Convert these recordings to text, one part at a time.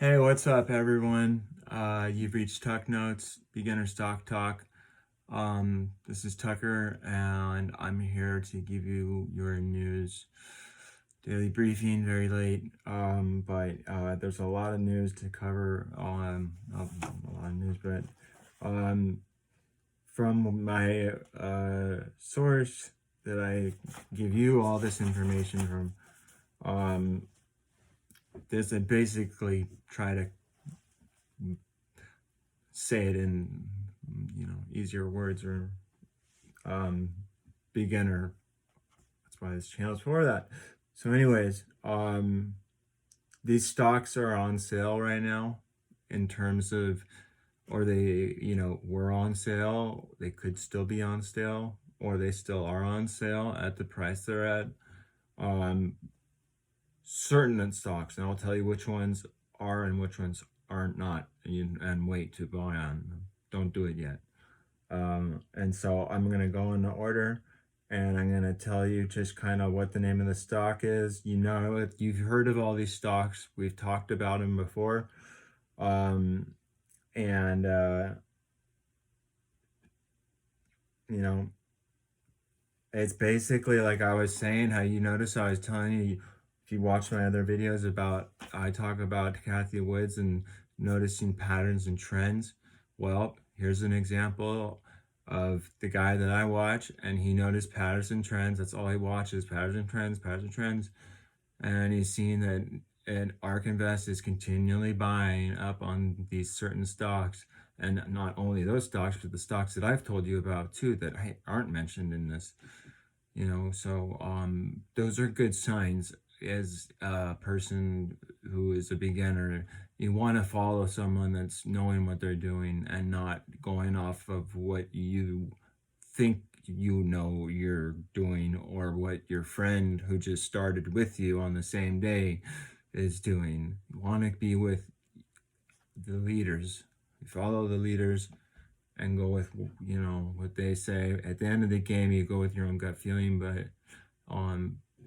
Hey, what's up, everyone? You've reached Tuck Notes, Beginner Stock Talk. This is Tucker, and I'm here to give you your news. Daily briefing, very late, but there's a lot of news to cover. Not a lot of news, but from my source that I give you all this information from, this I basically try to say it in easier words or beginner. That's why this channel is for that. So anyways, these stocks are on sale right now in terms of, or they were on sale, they could still be on sale, or they still are on sale at the price they're at. Certain stocks, and I'll tell you which ones are and which ones aren't not, and wait to buy on them. Don't do it yet. And so I'm going to go in the order, and I'm going to tell you just kind of what the name of the stock is. If you've heard of all these stocks, we've talked about them before. And it's basically like I was saying, how you notice I was telling you, if you watch my other videos I talk about Cathie Woods and noticing patterns and trends. Well, here's an example of the guy that I watch, and he noticed patterns and trends. That's all he watches, patterns and trends, patterns and trends. And he's seen that and ARK Invest is continually buying up on these certain stocks, and not only those stocks, but the stocks that I've told you about too that aren't mentioned in this. So those are good signs. As a person who is a beginner, you want to follow someone that's knowing what they're doing and not going off of what you think you're doing, or what your friend who just started with you on the same day is doing. You want to be with the leaders. You follow the leaders and go with what they say. At the end of the game, you go with your own gut feeling, but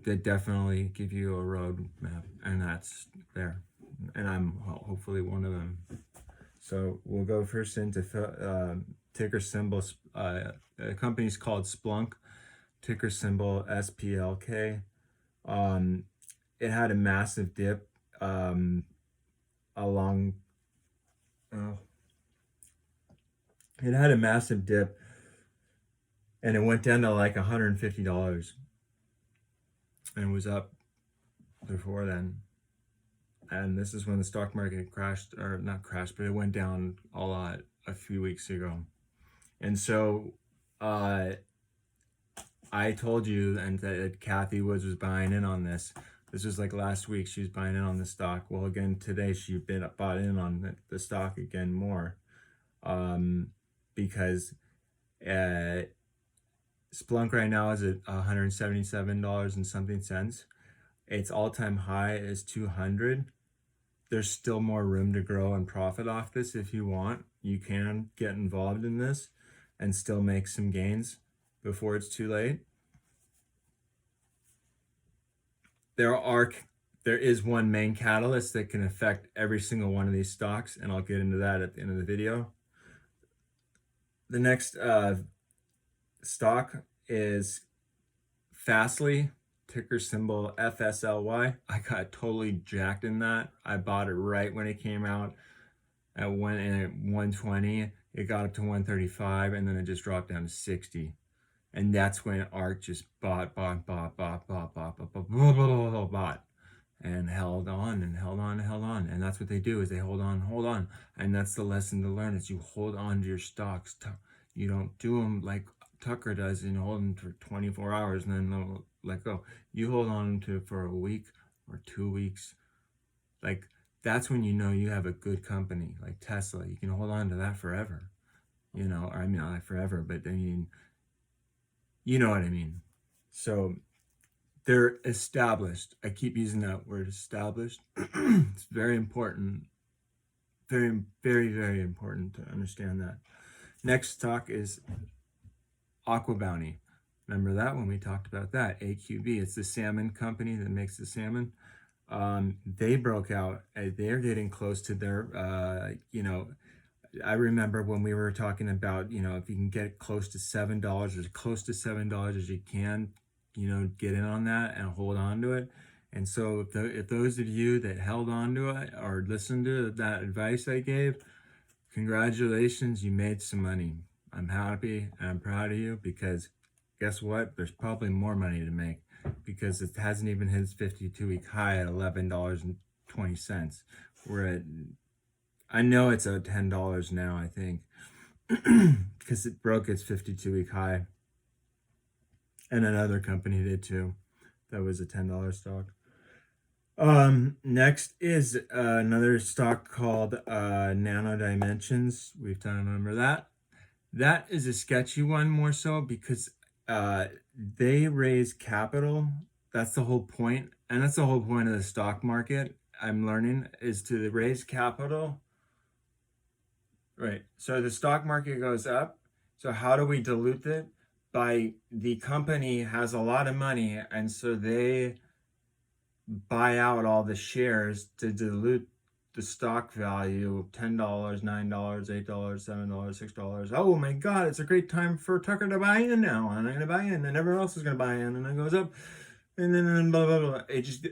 they definitely give you a road map, and that's there, and I'm hopefully one of them. So we'll go first into ticker symbols. The company's called Splunk, ticker symbol SPLK. It had a massive dip along. It had a massive dip, and it went down to like $150, and was up before then. And this is when the stock market crashed, or not crashed, but it went down a lot a few weeks ago. And so I told you and that Cathie Woods was buying in on this. This was like last week, she was buying in on the stock. Well, again, today she bought in on the stock again more, because Splunk right now is at $177 and something cents. Its all-time high is 200. There's still more room to grow and profit off this. If you want, you can get involved in this and still make some gains before it's too late. There is one main catalyst that can affect every single one of these stocks, and I'll get into that at the end of the video. The next stock is Fastly, ticker symbol FSLY. I got totally jacked in that. I bought it right when it came out at 120. It got up to 135, and then it just dropped down to 60. And that's when ARK just bought, and held on and held on and held on. And that's what they do, is they hold on. And that's the lesson to learn, is you hold on to your stocks. You don't do them like Tucker does and hold them for 24 hours and then they'll let go. You hold on to it for a week or 2 weeks. Like, that's when you know you have a good company, like Tesla. You can hold on to that forever. Or I mean, not forever, but I mean, you know what I mean. So they're established. I keep using that word, established. It's very important. Very, very, very important to understand that. Next stock is Aqua Bounty. Remember that when we talked about that? AQB. It's the salmon company that makes the salmon. They broke out. They're getting close to their, I remember when we were talking about, if you can get close to $7, as close to $7 as you can, get in on that and hold on to it. And so if those of you that held on to it or listened to that advice I gave, congratulations, you made some money. I'm happy and I'm proud of you, because guess what? There's probably more money to make, because it hasn't even hit its 52-week high at $11.20. We're at, I know it's at $10 now, I think, because it broke its 52-week high. And another company did too. That was a $10 stock. Next is another stock called Nano Dimensions. We've done a number of that. That is a sketchy one, more so because they raise capital. That's the whole point. And that's the whole point of the stock market, I'm learning, is to raise capital. Right. So the stock market goes up. So how do we dilute it? By the company has a lot of money, and so they buy out all the shares to dilute the stock value of $10, $9, $8, $7, $6. Oh my God, it's a great time for Tucker to buy in now. And I'm going to buy in, and everyone else is going to buy in, and it goes up. And then blah, blah, blah. It just,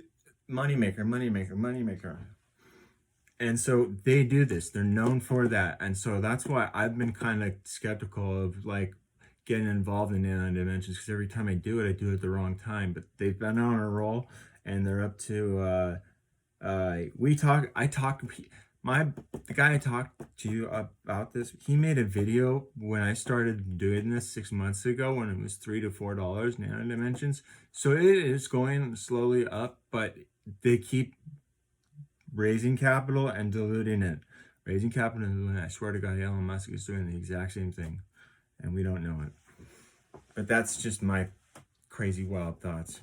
moneymaker, moneymaker, moneymaker. And so they do this. They're known for that. And so that's why I've been kind of skeptical of like getting involved in Nano Dimensions, because every time I do it at the wrong time. But they've been on a roll, and they're up to the guy I talked to you about this, he made a video when I started doing this 6 months ago, when it was $3 to $4 Nano Dimensions. So it is going slowly up, but they keep raising capital and diluting it. Raising capital and diluting it. I swear to God, Elon Musk is doing the exact same thing, and we don't know it. But that's just my crazy wild thoughts,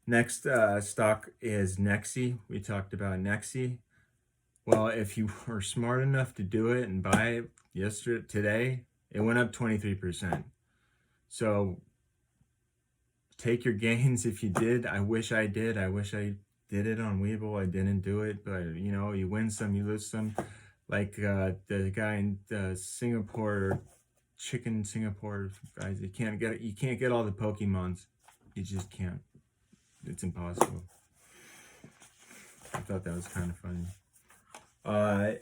Next stock is Nexi. We talked about Nexi. Well, if you were smart enough to do it and buy it today, it went up 23%. So take your gains if you did. I wish I did. I wish I did it on WEBULL. I didn't do it, but you win some, you lose some. Like the guy in Singapore, chicken Singapore guys, you can't get all the Pokemons. You just can't. It's impossible. I thought that was kind of funny.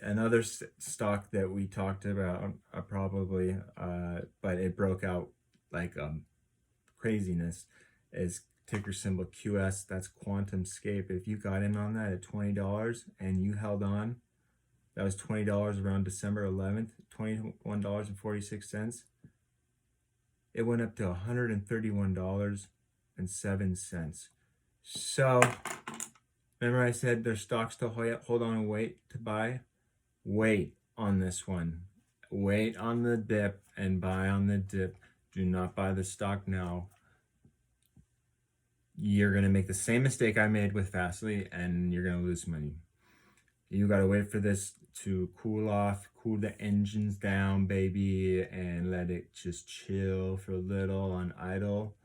Another stock that we talked about probably, but it broke out like craziness, is ticker symbol QS. That's QuantumScape. If you got in on that at $20 and you held on, that was $20 around December 11th, $21.46. It went up to $131.07. So, remember I said there's stocks to hold on and wait to buy? Wait on this one. Wait on the dip and buy on the dip. Do not buy the stock now. You're going to make the same mistake I made with Fastly, and you're going to lose money. You got to wait for this to cool off, cool the engines down, baby, and let it just chill for a little on idle,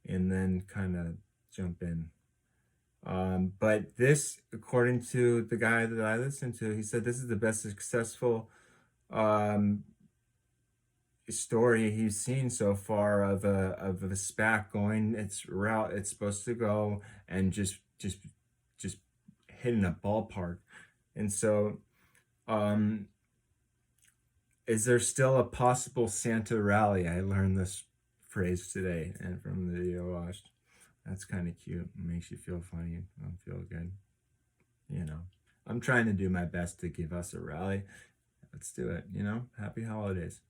and then kind of jump in. But this, according to the guy that I listened to, he said this is the best successful story he's seen so far of a SPAC going its route it's supposed to go, and just hitting a ballpark. And so, is there still a possible Santa rally? I learned this phrase today and from the video I watched. That's kind of cute. It makes you feel funny. I feel good. I'm trying to do my best to give us a rally. Let's do it. Happy holidays.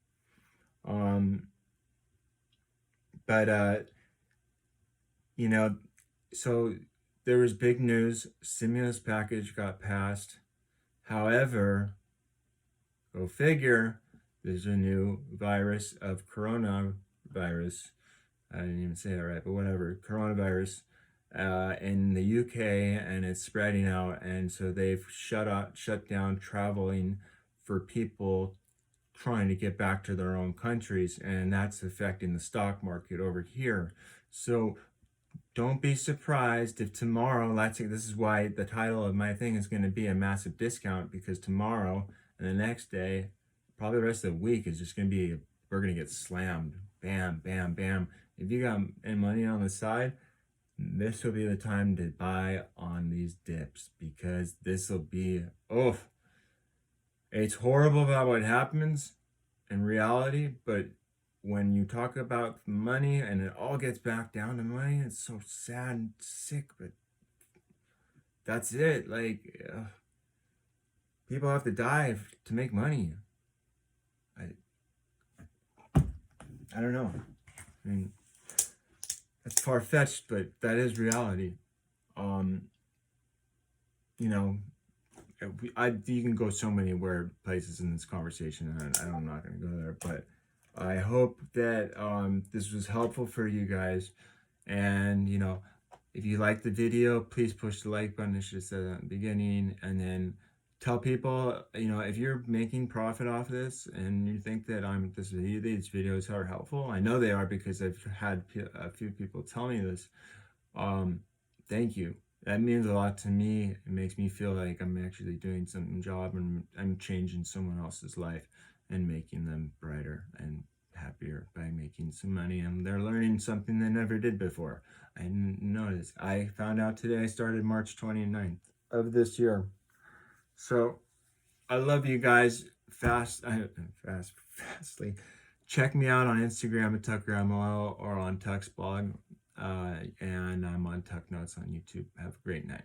So there was big news. Stimulus package got passed. However, go figure, there's a new virus of coronavirus. I didn't even say that right, but whatever. Coronavirus in the UK, and it's spreading out. And so they've shut down traveling for people trying to get back to their own countries, and that's affecting the stock market over here. So don't be surprised if tomorrow, this is why the title of my thing is going to be a massive discount, because tomorrow and the next day, probably the rest of the week is just going to be, we're going to get slammed. Bam, bam, bam. If you got any money on the side, this will be the time to buy on these dips, because this will be, oh, it's horrible about what happens in reality, but when you talk about money and it all gets back down to money, it's so sad and sick, but that's it. Like, people have to die to make money. I don't know. I mean, that's far-fetched, but that is reality. You know, you can go so many places in this conversation, and I'm not going to go there, but I hope that this was helpful for you guys. And, you know, if you like the video, please push the like button. I should have said that in the beginning. And then tell people, you know, if you're making profit off this and you think that these videos are helpful, I know they are, because I've had a few people tell me this. Thank you. That means a lot to me. It makes me feel like I'm actually doing some job, and I'm changing someone else's life and making them brighter and happier by making some money, and they're learning something they never did before. I didn't notice. I found out today. I started March 29th of this year. So I love you guys. Fastly. Check me out on Instagram at TuckerML or on Tucksblog. And I'm on Tuck Notes on YouTube. Have a great night.